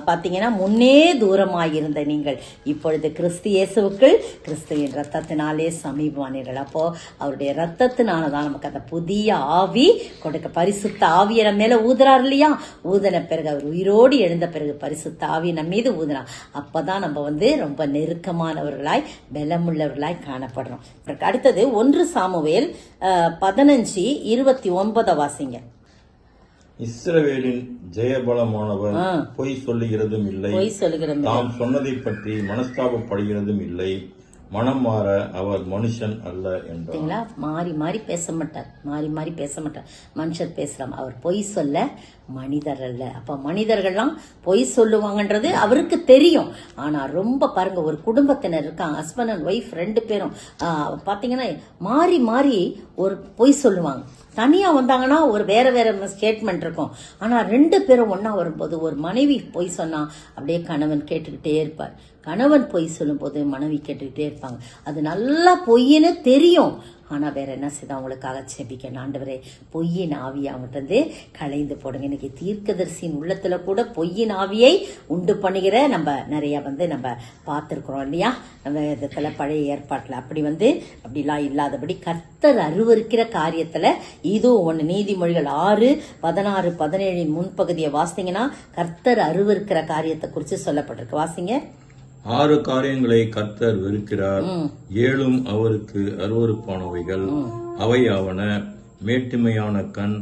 பாத்தீங்கன்னா, முன்னே தூரமாயிருந்த நீங்கள் இப்பொழுது கிறிஸ்து இயேசுவுக்குள் கிறிஸ்துவின் ரத்தத்தினாலே சமீபமானீர்கள். அப்போ அவருடைய ரத்தத்தினாலதான் நமக்கு அந்த புதிய ஆவி கொடுக்க, பரிசுத்த ஆவியை நம்ம மேல ஊதுறாரு இல்லையா, ஊதின பிறகு அவர் உயிரோடு எழுந்த பிறகு பரிசுத்த ஆவி நம்ம மீது ஊதுனா, அப்பதான் நம்ம ரொம்ப நெருக்கமானவர்களாய் பலமுள்ளவர்களாய் காணப்படுறோம். அடுத்தது 1 சாமுவேல் 15:29 வாசிங்க. இஸ்ரவேலின் ஜெயபலமானவர் பொய் சொல்லுகிறதும் இல்லை, தாம் சொன்னதை பற்றி மனஸ்தாபப்படுகிறதும் இல்லை, மனம் மாற அவர் மனுஷன் அல்ல என்றார். மாறி மாறி பேச மாட்டார், மனுஷர் பேசலாம், அவர் பொய் சொல்ல மனிதர் அல்ல. அப்ப மனிதர்கள்லாம் பொய் சொல்லுவாங்கன்றது அவருக்கு தெரியும். ஆனா ரொம்ப பாருங்க, ஒரு குடும்பத்தினர் இருக்காங்க, ஹஸ்பண்ட் அண்ட் ஒய்ஃப் 2 பேரும் பாத்தீங்கன்னா மாறி மாறி ஒரு பொய் சொல்லுவாங்க. தனியா வந்தாங்கன்னா ஒரு வேற ஸ்டேட்மெண்ட் இருக்கும். ஆனா 2 பேரும் ஒன்னா வரும்போது ஒரு மனைவி பொய் சொன்னா அப்படியே கணவன் கேட்டுக்கிட்டே இருப்பார், கணவன் பொய் சொல்லும் போது மனைவி கேட்டுக்கிட்டே இருப்பாங்க. அது நல்லா பொய்ன்னு தெரியும், ஆனா வேற என்ன செய்த அவங்களுக்காக செபிக்கணும். ஆண்டவரே பொய்யின் ஆவியை அவங்ககிட்ட இருந்து களைந்து போடுங்க. இன்னைக்கு தீர்க்கதரிசியின் உள்ளத்துல கூட பொய்யின் ஆவியை உண்டு பண்ணுகிற நம்ம நிறைய நம்ம பார்த்திருக்கிறோம் இல்லையா, நம்ம விதத்துல பழைய ஏற்பாட்டுல அப்படிலாம் இல்லாதபடி கர்த்தர் அருவருக்கிற காரியத்துல இதுவும் ஒண்ணு. நீதிமொழிகள் 6:16-17 முன்பகுதியை வாசிங்கன்னா கர்த்தர் அருவருக்கிற காரியத்தை குறித்து சொல்லப்பட்டிருக்கு. வாசிங்க. 6 காரியங்களை கர்த்தர் வெறுக்கிறார், 7 அவருக்கு அருவருப்பானவைகள். அவையாவன மேட்டுமையான கண்,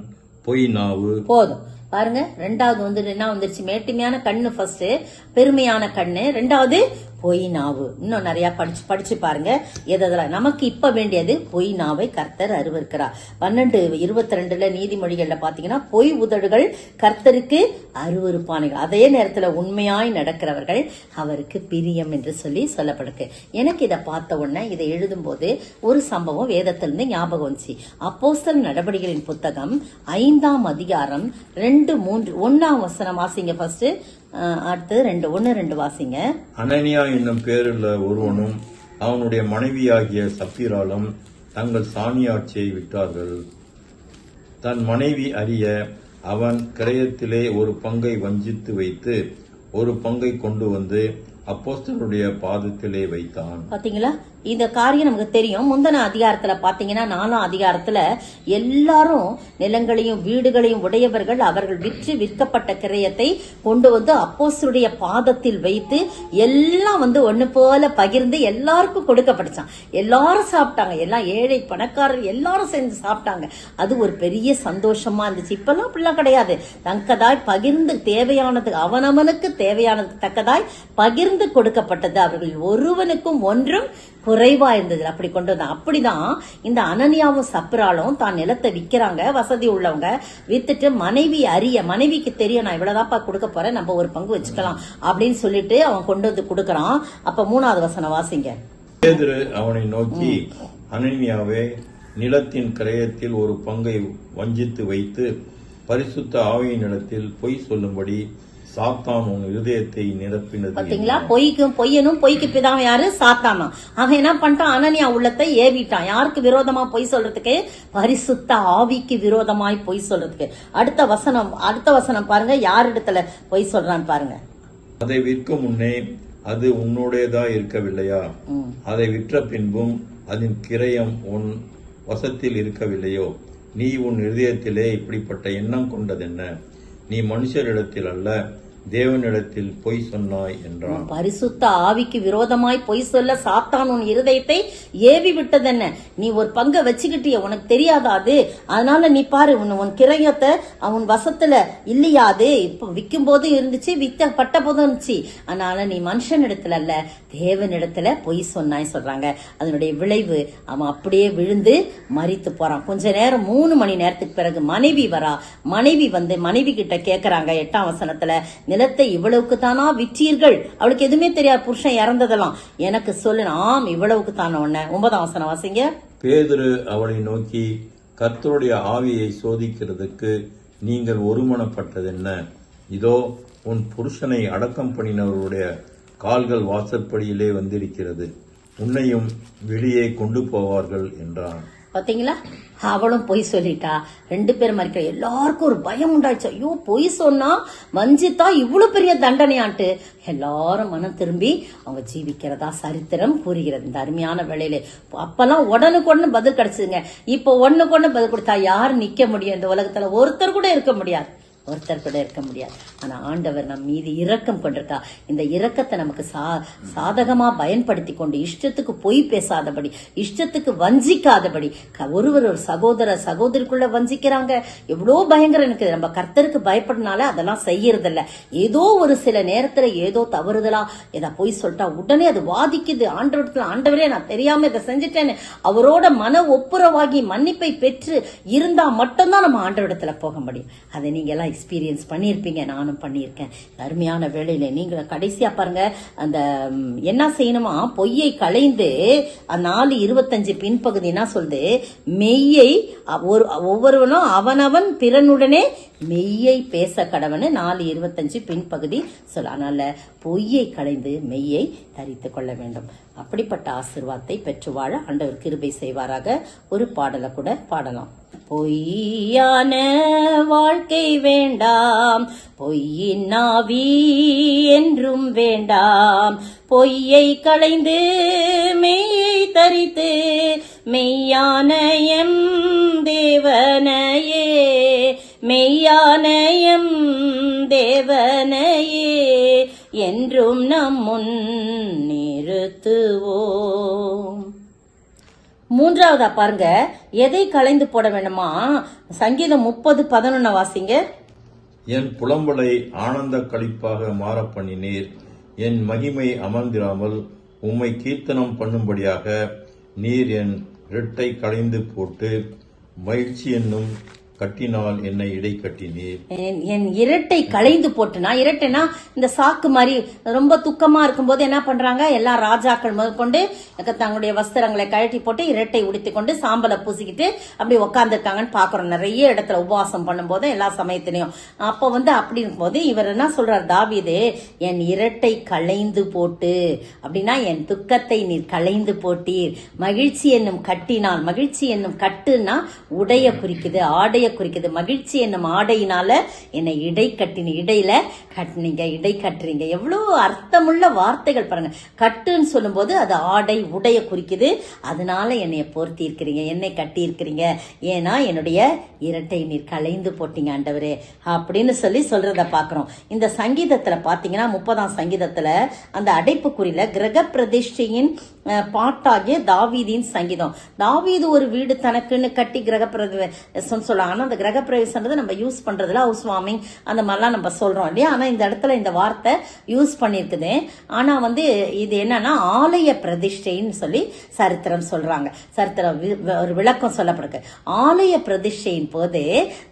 பொய் நாவு. போதும் பாருங்க. ரெண்டாவது என்ன வந்துருச்சு? மேட்டுமையான கண்ணு ஃபர்ஸ்ட், பெருமையான கண்ணு ரெண்டாவது, பொய் நாவு. இன்னும் நிறைய படிச்சு பாருங்க. எதெல்லாம் நமக்கு இப்ப வேண்டியது பொய் நாவை கர்த்தர் அருவருக்கிறார். 12:22 நீதிமொழிகள்ல பாத்தீங்கன்னா பொய் உதடுகள் கர்த்தருக்கு அருவருப்பானகள், அதே நேரத்துல உண்மையாய் நடக்கிறவர்கள் அவருக்கு பிரியம் என்று சொல்லப்படுது. எனக்கு இதை பார்த்த உடனே இதை எழுதும் போது ஒரு சம்பவம் வேதத்திலிருந்து ஞாபகம் வந்துச்சு. அப்போஸ்தலர் நடவடிக்கைகளின் புத்தகம் 5ஆம் அதிகாரம் 2-3 வசனம் வாசிங்க. ஃபர்ஸ்ட் அடுத்து 2:1-2 வாசிங்க. அனனியா என்னும் பேருள்ள ஒருவனும் அவனுடைய மனைவியாகிய சப்பீராலும் தங்கள் சாணியாட்சியை விட்டார்கள். தன் மனைவி அறிய அவன் கிரயத்திலே ஒரு பங்கை வஞ்சித்து வைத்து ஒரு பங்கை கொண்டு வந்து அப்போஸ்தலருடைய பாதத்திலே வைத்தான். பாத்தீங்களா, இந்த காரியம் நமக்கு தெரியும். முந்தின அதிகாரத்துல பாத்தீங்கன்னா 4ஆம் அதிகாரத்துல எல்லாரும் நிலங்களையும் வீடுகளையும் உடையவர்கள் அவர்கள் விற்கப்பட்ட கிரயத்தை கொண்டு வந்து அப்போஸ்தலருடைய பாதத்தில் வைத்து எல்லாம் ஒண்ணு போல பகிர்ந்து எல்லாருக்கும் கொடுக்கப்பட்டுச்சான். எல்லாரும் சாப்பிட்டாங்க, எல்லாம் ஏழை பணக்காரர் எல்லாரும் சேர்ந்து சாப்பிட்டாங்க. அது ஒரு பெரிய சந்தோஷமா இருந்துச்சு. இப்பெல்லாம் அப்படிலாம் கிடையாது. தக்கதாய் பகிர்ந்து தேவையானது அவனவனுக்கு தேவையானது தக்கதாய் பகிர்ந்து கொடுக்கப்பட்டது. அவர்கள் ஒருவனுக்கும் ஒன்றும் குறைவா இருந்தது. அப்படி கொண்டு வந்தாங்க. அப்படிதான் இந்த அனனியாவும் சப்ராலும் தான் நிலத்தை விக்கிறாங்க. வசதி உள்ளவங்க வித்துட்டு மனைவிக்கு தெரியும் நான் இவ்வளவுதான்ப்பா கொடுக்க போறேன், நம்ம ஒரு பங்கு வச்சுக்கலாம் அப்படின்னு சொல்லிட்டு அவன் கொண்டு வந்து கொடுக்கறான். அப்ப 3வது வசனம் வாசிங்க. பேதுரு அவனை நோக்கி, அனனியாவே, நிலத்தின் கிரயத்தில் ஒரு பங்கை வஞ்சித்து வைத்து பரிசுத்த ஆவியின் இடத்தில் பொய் சொல்லும்படி சாத்தான் உன் இருதயத்தை நிரப்பினது. பாத்தீங்களா, பொய்க்கு பிதாவும் யாரு? சாத்தானா. ஆக என்ன பண்ணிட்டான்? அனனியா உள்ளத்தை ஏவிட்டான். யாருக்கு விரோதமா பொய் சொல்றதுக்கு? பரிசுத்த ஆவிக்கு விரோதமாய் பொய் சொல்றதுக்கு. அடுத்த வசனம் பாருங்க, யார் இடத்துல பொய் சொல்றான்னு பாருங்க. அதை விற்க முன்னே அது உன்னுடையதா இருக்கவில்லையா? அதை விற்ற பின்பும் அதன் கிரயம் உன் வசத்தில் இருக்கவில்லையோ? நீ உன் இருதயத்திலே இப்படிப்பட்ட எண்ணம் கொண்டதென்ன? நீ மனுஷரிடத்தில் அல்ல தேவனிடத்தில் பொய் சொன்னாய் என்றான். பரிசுத்த ஆவிக்கு விரோதமாய் பொய் சொல்ல சாத்தான் உன் இருதயத்தை ஏவி விட்டதென்ன? நீ ஒரு பங்கை வச்சுக்கிட்டிய, உனக்கு தெரியாதாது? அதனால நீ பாரு, உன் கிரயத்தை அவன் வசத்துல இல்லையாது. இப்ப விற்கும் போது இருந்துச்சு, விற்கப்பட்ட போதும் இருந்துச்சு. அதனால நீ மனுஷனிடத்துல அல்ல தேவனிடத்துல பொய் சொன்னாய் சொல்றாங்க. அதனுடைய விளைவு அவன் அப்படியே விழுந்து மரித்து போறான். கொஞ்ச நேரம் 3 மணி நேரத்துக்கு பிறகு மனைவி வரா. மனைவி கிட்ட கேக்குறாங்க 8ஆம் வசனத்துல, நிலத்தை இவ்வளவுக்கு தானா விற்றீர்கள்? அவளுக்கு எதுவுமே தெரியாது, புருஷன் இறந்ததெல்லாம். எனக்கு சொல்லு. ஆம், இவ்வளவுக்கு தானே. 9ஆம் வசனம் வாசிங்க. பேதுரு அவளை நோக்கி, கர்த்தருடைய ஆவியை சோதிக்கிறதுக்கு நீங்கள் ஒருமனப்பட்டதென்ன? இதோ உன் புருஷனை அடக்கம் பண்ணினவருடைய கால்கள் வாசற்படியிலே வந்திருக்கிறது, உன்னையும் வெளியே கொண்டு போவார்கள் என்றான். பாத்தீங்களா, அவளும் பொய் சொல்லிட்டா. 2 பேரும் மறிக்கிற. எல்லாருக்கும் ஒரு பயம் உண்டாச்சு. ஐயோ, பொய் சொன்னா வஞ்சித்தா இவ்வளவு பெரிய தண்டனையான்ட்டு எல்லாரும் மனம் திரும்பி அவங்க ஜீவிக்கிறதா சரித்திரம் கூறுகிறது. இந்த அருமையான வேளையில அப்பெல்லாம் உடனுக்குடனே பதில் கிடைச்சதுங்க. இப்ப ஒண்ணுக்கு பதில் கொடுத்தா யாரு நிக்க முடியும்? இந்த உலகத்துல ஒருத்தர் கூட இருக்க முடியாது. ஆனா ஆண்டவர் நம் மீது இரக்கம் கொண்டிருக்கா. இந்த இரக்கத்தை நமக்கு சாதகமா பயன்படுத்தி கொண்டு இஷ்டத்துக்கு பொய் பேசாதபடி, இஷ்டத்துக்கு வஞ்சிக்காதபடி, ஒரு சகோதரிக்குள்ள வஞ்சிக்கிறாங்க. எவ்வளோ பயங்கரம் இருக்குது. நம்ம கர்த்தருக்கு பயப்படுறதுனால அதெல்லாம் செய்யறதில்ல. ஏதோ ஒரு சில நேரத்துல ஏதோ தவறுதலா ஏதா பொய் சொல்லிட்டா உடனே அது வாதிக்குது. ஆண்டவரே நான் தெரியாம இதை செஞ்சுட்டேன்னு அவரோட மன ஒப்புரவாகி மன்னிப்பை பெற்று இருந்தா மட்டும்தான் நம்ம ஆண்டவரிடத்துல போக முடியும். அதை நீங்க எல்லாம் எக்ஸ்பீரியன்ஸ் பண்ணியிருப்பீங்க, நானும் பண்ணியிருக்கேன். அருமையான வேளையில நீங்க கடைசியா பாருங்க, அந்த என்ன செய்யணுமா, பொய்யை களைந்து 4:25 பின்பகுதி என்ன சொல்லுது, மெய்யை ஒவ்வொருவனும் அவனவன் பிறனுடனே மெய்யை பேச கடவனு 4:25 பின்பகுதி சொல்ல. அதனால பொய்யை களைந்து மெய்யை தரித்து கொள்ள வேண்டும். அப்படிப்பட்ட ஆசீர்வாதத்தை பெற்று வாழ ஆண்டவர் கிருபை செய்வாராக. ஒரு பாடலை கூட பாடலாம். பொய்யான வாழ்க்கை வேண்டாம், பொய்யின் நாவி என்றும் வேண்டாம், பொய்யை களைந்து மெய்யை தரித்து மெய்யான எம் தேவனையே, மெய்யான எம் தேவனையே என்றும் நம் முன் நிறுத்துவோம். மூன்றாவதா பாருங்க, எதை களைந்து போட வேண்டுமா, சங்கீதம் 30:11 வாசிங்க. என் புலம்பலை ஆனந்த களிப்பாக மாற பண்ணினீர், என் மகிமை அமர்ந்திராமல் உம்மை கீர்த்தனம் பண்ணும்படியாக நீர் என் இரட்டை களைந்து போட்டு மகிழ்ச்சி என்னும் கட்டினால் என்னை இடை கட்டினீர். என் இரட்டை களைந்து போட்டுனா, இரட்டைனா இந்த சாக்கு மாதிரி ரொம்ப துக்கமா இருக்கும்போது என்ன பண்றாங்க, எல்லா ராஜாக்கள் முதற்கொண்டு தங்களுடைய வஸ்திரங்களை கழட்டி போட்டு இரட்டை உடுத்தி கொண்டு சாம்பலை பூசிக்கிட்டு அப்படி உட்காந்துருக்காங்கன்னு பாக்குறோம் நிறைய இடத்துல, உபவாசம் பண்ணும் போது எல்லா சமயத்திலையும். அப்ப அப்படி இருக்கும்போது இவர் என்ன சொல்றார் தாவீது, என் இரட்டை களைந்து போட்டு அப்படின்னா என் துக்கத்தை நீர் களைந்து போட்டீர், மகிழ்ச்சி என்னும் கட்டினால், மகிழ்ச்சி என்னும் கட்டுனா உடைய குறிக்குது, ஆடைய குறிக்குது, மகிழ்ச்சி என்னும் ஆடையினால என்னை இடை கட்டின, இடையில கட்டினீங்க, இடை கட்டுறீங்க. எவ்வளவு அர்த்தமுள்ள வார்த்தைகள் பாருங்க. கட்டுன்னு சொல்லும் போது அது ஆடை உடைய குறிக்குது, அதனால என்னைய போர்த்தி இருக்கிறீங்க, என்னை கட்டி இருக்கிறீங்க, ஏன்னா என்னுடைய இரட்டை நீர் களைந்து போட்டீங்க ஆண்டவரே அப்படின்னு சொல்லி சொல்றத பாக்குறோம். இந்த சங்கீதத்துல பாத்தீங்கன்னா 30ஆம் சங்கீதத்துல அந்த அடைப்புக்குறியில கிரக பிரதிஷ்டையின் பாட்டாகிய தாவீதின் சங்கீதம். தாவீது ஒரு வீடு தனக்குன்னு கட்டி கிரக பிரவேசம் சொல்றாங்க. ஆனா அந்த கிரக பிரவேசம்ன்றது நம்ம யூஸ் பண்றதுல ஹவுஸ் வார்மிங் அந்த மாதிரிலாம் நம்ம சொல்றோம் இல்லையா. ஆனா இந்த இடத்துல இந்த வார்த்தை யூஸ் பண்ணிருக்குது. ஆனா இது என்னன்னா ஆலய பிரதிஷ்டைன்னு சொல்லி சரித்திரம் சொல்றாங்க. சரித்திரம் ஒரு விளக்கம் சொல்லப்படுது. ஆலய பிரதிஷ்டையின் போது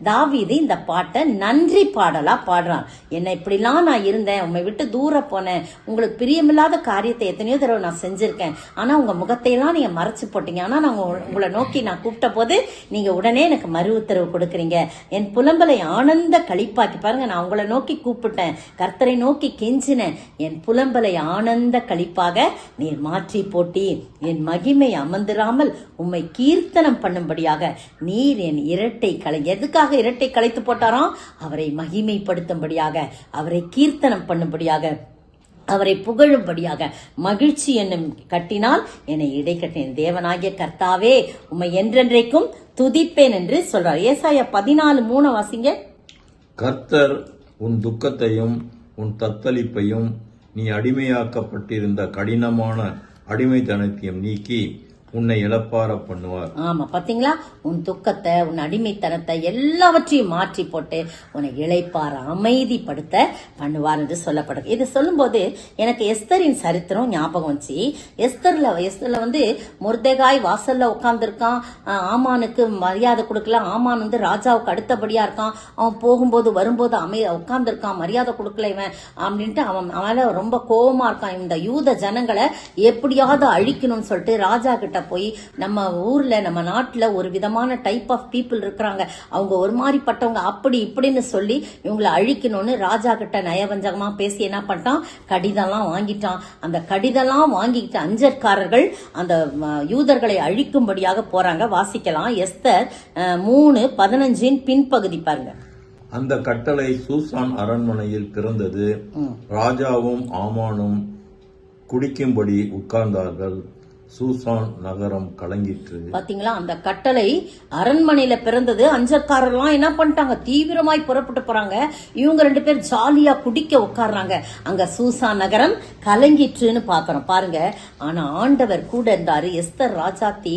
தாவீது இந்த பாட்டை நன்றி பாடலா பாடுறான். என்ன இப்படிலாம் நான் இருந்தேன், உண்மை விட்டு தூர போனேன், உங்களுக்கு பிரியமில்லாத காரியத்தை எத்தனையோ தடவை நான் செஞ்சிருக்கேன், ஆனா உங்க முகத்தையெல்லாம் நீங்க மறைச்சு போட்டீங்க, ஆனா நான் உங்களை நோக்கி நான் கூப்பிட்ட போது நீங்க உடனே எனக்கு மறு உத்தரவு கொடுக்கறீங்க, என் புலம்பலை ஆனந்த களிப்பாக்கி பாருங்க, நான் உங்களை நோக்கி கூப்பிட்டேன், கர்த்தரை நோக்கி கெஞ்சினேன், என் புலம்பலை ஆனந்த களிப்பாக நீர் மாற்றி போட்டி, என் மகிமை அமர்ந்திராமல் உம்மை கீர்த்தனம் பண்ணும்படியாக நீர் என் இரட்டை களை. எதுக்காக இரட்டை களைத்து போட்டாராம், அவரை மகிமைப்படுத்தும்படியாக, அவரை கீர்த்தனம் பண்ணும்படியாக, அவரை புகழும்படியாக, மகிழ்ச்சி என்னும் கட்டினால் என்னை இடை கட்டினேன், தேவனாகிய கர்த்தாவே உம்மை என்றென்றைக்கும் துதிப்பேன் என்று சொல்றார். ஏசாயா 14:3 வாசிங்க. கர்த்தர் உன் துக்கத்தையும் உன் தத்தளிப்பையும் நீ அடிமையாக்கப்பட்டிருந்த கடினமான அடிமைத்தனத்தையும் நீக்கி உன்னை இழப்பார பண்ணுவார். ஆமா பாத்தீங்களா, உன் துக்கத்தை உன் அடிமைத்தனத்தை எல்லாவற்றையும் மாற்றி போட்டு உன்னை இளைப்பார அமைதிப்படுத்த பண்ணுவார் என்று சொல்லப்படுது. இது சொல்லும் போது எனக்கு எஸ்தரின் சரித்திரம் ஞாபகம் வச்சு. எஸ்தர்ல மொர்தெகாய் வாசல்ல உட்கார்ந்து இருக்கான், ஆமானுக்கு மரியாதை கொடுக்கல, ஆமான் ராஜாவுக்கு அடுத்தபடியா இருக்கான், அவன் போகும்போது வரும்போது உட்கார்ந்து இருக்கான், மரியாதை கொடுக்கல இவன் அப்படின்ட்டு அவன் ரொம்ப கோபமா இருக்கான். இந்த யூத ஜனங்களை எப்படியாவது அழிக்கணும்னு சொல்லிட்டு ராஜா கிட்ட போய், நம்ம ஊர்ல நம்ம நாட்டுல ஒரு விதமான டைப் ஆஃப் பீப்புள் இருக்கிறாங்க, அவங்க ஒரு மாதிரி பட்டவங்க அப்படி இப்படின்னு சொல்லி இவங்களை அழிக்கணும்னு ராஜா கிட்ட நயவஞ்சகமா பேசி என்ன பண்ணிட்டான், கடிதம்லாம் வாங்கிட்டான். அந்த கடிதம்லாம் வாங்கிட்டு அஞ்சற்காரர்கள் அந்த யூதர்களை அழிக்கும்படியாக போறாங்க. வாசிக்கலாம், எஸ்தர் 3:15 பின்பகுதி பாருங்க. அந்த கட்டளை சூசான் அரண்மனையில் பிறந்தது. ராஜாவும் ஆமானும் குடிக்கும்படி உட்கார்ந்தார்கள். சூசான் நகரம் கலங்கிற்று. பாத்தீங்களா, அந்த கட்டளை அரண்மனையில பிறந்தது. அஞ்சற்காரர்லாம் என்ன பண்ணிட்டாங்க, தீவிரமாய் புறப்பட்டு போறாங்க. இவங்க 2 பேர் ஜாலியா குடிக்க உட்கார்றாங்க. அங்க சூசான் நகரம் கலங்கிற்றுன்னு பாக்குறோம் பாருங்க. ஆனா ஆண்டவர் கூட இருந்தாரு. எஸ்தர் ராஜாத்தி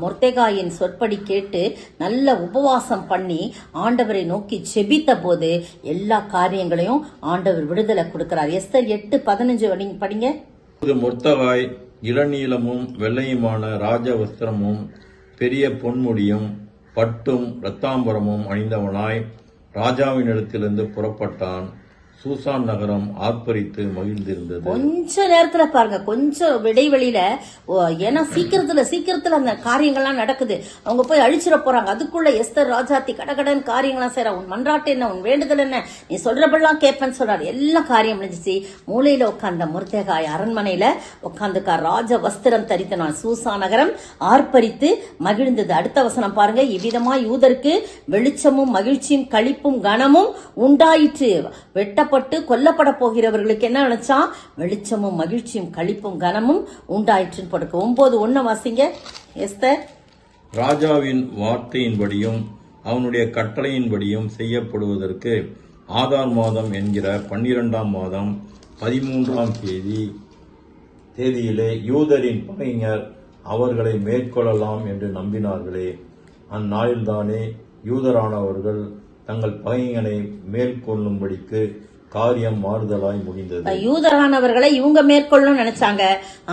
மொர்தெகாயின் சொற்படி கேட்டு நல்ல உபவாசம் பண்ணி ஆண்டவரை நோக்கி செபித்த போது எல்லா காரியங்களையும் ஆண்டவர் விடுதலை கொடுக்கிறார். எஸ்தர் 8:15 படிங்க. மொர்தெகாய் இளநீலமும் வெள்ளையுமான ராஜ வஸ்திரமும் பெரிய பொன்முடியும் பட்டும் இரத்தாம்பரமும் அணிந்தவனாய் ராஜாவினிடத்திலிருந்து புறப்பட்டான். சூசான் நகரம் ஆர்ப்பரித்து மகிழ்ந்திருந்தது. கொஞ்ச நேரத்துல பாருங்க, கொஞ்சம் இடைவெளியில ஏன்னா சீக்கிரத்துல அந்த காரியங்கள்லாம் நடக்குது. அவங்க போய் அழிச்சிட போறாங்க. அதுக்குள்ள எஸ்தர் ராஜாத்தி கடகடன் காரியங்கள்லாம் செய்யறா. உன் மன்றாட்டு என்ன, உன் வேண்டுதல் என்ன, நீ சொல்றபெல்லாம் கேட்பேன்னு சொல்றாரு. எல்லா காரியம் முடிஞ்சிச்சு. மூலையில உட்கார்ந்த முர்தெகாய் அரண்மனையில உட்கார்ந்துக்கார். ராஜ வஸ்திரம் தரித்த நாள் சூசா நகரம் ஆர்ப்பரித்து மகிழ்ந்தது. அடுத்த வசனம் பாருங்க. இவ்விதமா யூதருக்கு வெளிச்சமும் மகிழ்ச்சியும் களிப்பும் கனமும் உண்டாயிற்று. வெட்டப்பட்டு கொல்லப்பட போகிறவர்களுக்கு என்ன நினைச்சா? வெளிச்சமும் மகிழ்ச்சியும் களிப்பும் கனமும் உண்டாயிற்றுன்னு போட்டு 9:1 வாசிங்க எஸ்தர். ராஜாவின் வார்த்தையின்படியும் அவனுடைய கட்டளையின்படியும் செய்யப்படுவதற்கு ஆதார் மாதம் என்கிற 12ஆம் மாதம் 13ஆம் தேதியிலே யூதரின் பகைஞர் அவர்களை மேற்கொள்ளலாம் என்று நம்பினார்களே. அந்நாளில்தானே யூதரானவர்கள் தங்கள் பகைஞனை மேற்கொள்ளும்படிக்கு காரியம் மாறுதலாய் முடிந்தது. யூதரானவர்களை இவங்க மேற்கொள்ளணும் நினைச்சாங்க.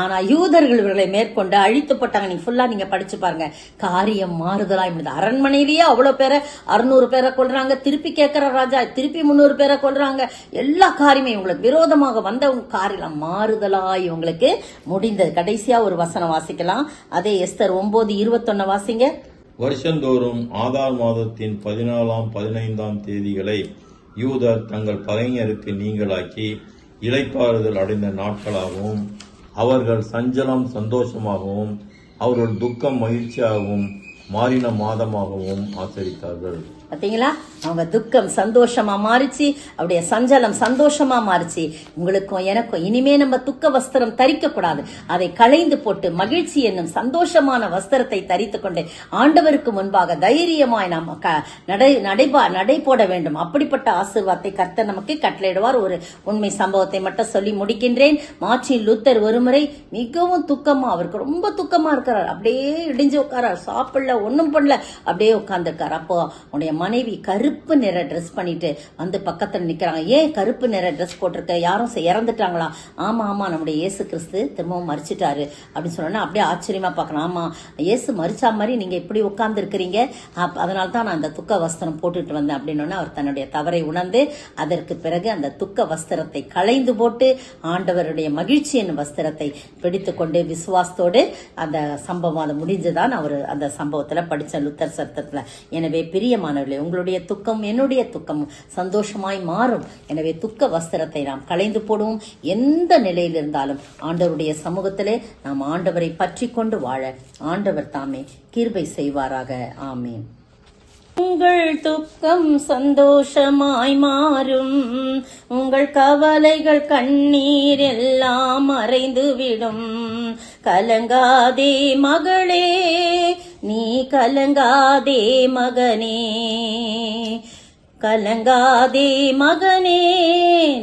ஆனா யூதர்கள் இவர்களை மேற்கொண்டு அழித்து போட்டாங்க. நீங்க ஃபுல்லா நீங்க படிச்சு பாருங்க. காரியம் மாறுதலாய் முடிந்தது. அரண்மனையிலேயே அவ்வளவு பேரை 600 பேரை கொல்றாங்க. திருப்பி கேட்கிற ராஜா திருப்பி 300 பேரை கொல்றாங்க. எல்லா காரியமே இவங்களுக்கு விரோதமாக வந்தவங்க காரியம் மாறுதலாய் இவங்களுக்கு முடிந்தது. கடைசியா ஒரு வசனம் வாசிக்கலாம். அதே எஸ்தர் 9:21 வாசிங்க. வருஷந்தோறும் ஆதார் மாதத்தின் 14ஆம் 15ஆம் தேதிகளை யூதர் தங்கள் பகைஞருக்கு நீங்களாக்கி இளைப்பாறுதல் அடைந்த நாட்களாகவும் அவர்கள் சஞ்சலம் சந்தோஷமாகவும் அவர்கள் துக்கம் மகிழ்ச்சியாகவும் மாறின மாதமாகவும் ஆச்சரித்தார்கள். பாத்தீங்களா? அவங்க துக்கம் சந்தோஷமா மாறிச்சு, அவருடைய சஞ்சலம் சந்தோஷமா மாறிச்சு. உங்களுக்கும் எனக்கும் இனிமே நம்ம துக்க வஸ்திரம் தரிக்க கூடாது. அதை களைந்து போட்டு மகிழ்ச்சி என்னும் சந்தோஷமான வஸ்திரத்தை தரித்து கொண்டு ஆண்டவருக்கு முன்பாக தைரியமாய் நாம் நடை போட வேண்டும். அப்படிப்பட்ட ஆசீர்வாதத்தை கர்த்தர் நமக்கு கட்டளையிடுவார். ஒரு உண்மை சம்பவத்தை மட்டும் சொல்லி முடிக்கின்றேன். மார்ட்டின் லூத்தர் ஒருமுறை மிகவும் துக்கமா, அவருக்கு ரொம்ப துக்கமா இருக்கிறார். அப்படியே இடிஞ்சு உட்காரார், சாப்பிடல, ஒன்னும் பண்ணல, அப்படியே உட்கார்ந்துருக்காரு. அப்போ உன்னுடைய மனைவி கருப்பு நிற ட்ரெஸ் பண்ணிட்டு வந்து பக்கத்துல நிக்கிறாங்க. ஏன் கருப்பு நிற ட்ரெஸ் போட்டிருக்க? யாரும் இறந்துட்டாங்களா? ஆமா நம்முடைய இயேசு கிறிஸ்து திரும்பவும் மரிச்சிட்டாரு அப்படின்னு சொன்னா அப்படியே ஆச்சரியமா பாக்கணும். ஆமா, இயேசு மரிச்சா மாதிரி நீங்க இப்படி உட்கார்ந்து இருக்கிறீங்க, அதனால்தான் நான் அந்த துக்க வஸ்திரம் போட்டுட்டு வந்தேன் அப்படின்னு அவர் தன்னுடைய தவறை உணர்ந்து அதற்கு பிறகு அந்த துக்க வஸ்திரத்தை களைந்து போட்டு ஆண்டவருடைய மகிழ்ச்சி என்னும் வஸ்திரத்தை பிடித்து கொண்டு விசுவாசத்தோடு அந்த சம்பவம் அது முடிஞ்சுதான் அவர் அந்த சம்பவத்துல படிச்ச லுத்தர் சத்தத்துல. எனவே பிரியமானவர்களே, உங்களுடைய துக்கம் என்னுடைய துக்கம் சந்தோஷமாய் மாறும். எனவே துக்க வஸ்திரத்தை நாம் களைந்து போடுவோம். எந்த நிலையில் இருந்தாலும் ஆண்டவருடைய சமூகத்திலே நாம் ஆண்டவரை பற்றி கொண்டு வாழ ஆண்டவர் தாமே கிருபை செய்வாராக. ஆமீன். உங்கள் துக்கம் சந்தோஷமாய் மாறும். உங்கள் கவலைகள் கண்ணீர் எல்லாம் மறைந்துவிடும். கலங்காதே மகளே, நீ கலங்காதே மகனே, கலங்காதே மகனே,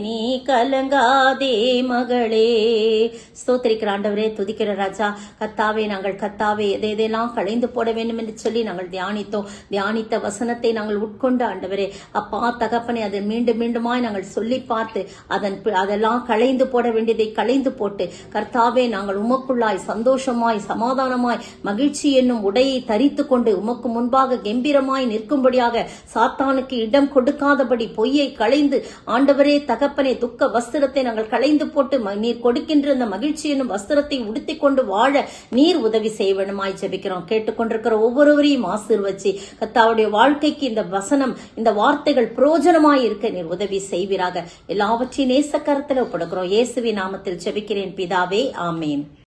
நீ கலங்காதே மகளே. ஸ்தோத்திரிக்கிற ஆண்டவரே, துதிக்கிற ராஜா, கத்தாவே நாங்கள் கத்தாவே எதையெல்லாம் களைந்து போட வேண்டும் என்று சொல்லி நாங்கள் தியானித்த வசனத்தை நாங்கள் உட்கொண்டு ஆண்டவரே அப்பா தகப்பனே அதை மீண்டும் மீண்டுமாய் நாங்கள் சொல்லி பார்த்து அதெல்லாம் களைந்து போட வேண்டியதை களைந்து போட்டு கர்த்தாவே நாங்கள் உமக்குள்ளாய் சந்தோஷமாய் சமாதானமாய் மகிழ்ச்சி என்னும் உடையை தரித்து கொண்டு உமக்கு முன்பாக கம்பீரமாய் நிற்கும்படியாக சாத்தானுக்கு இடம் கொடுக்காதபடி பொய்யை களைந்து ஆண்டவரே தகப்பனே துக்க வஸ்திரத்தை நாங்கள் களைந்து போட்டு நீர் கொடுக்கின்ற அந்த மகிழ்ச்சி என்னும் வஸ்திரத்தை உடுத்திக் கொண்டு வாழ நீர் உதவி செய்ய வேண்டுமாய் ஜெபிக்கிறோம். கேட்டுக்கொண்டிருக்கிற ஒவ்வொருவரையும் ஆசீர்வதிச்சு கர்த்தாவுடைய வாழ்க்கைக்கு இந்த வசனம் இந்த வார்த்தைகள் பிரயோஜனமாய் இருக்க நீர் உதவி செய்வீராக. எல்லாவற்றையும் நேச கரத்தில் ஒப்படைக்கிறோம். இயேசுவின் நாமத்தில் ஜெபிக்கிறேன் பிதாவே, ஆமேன்.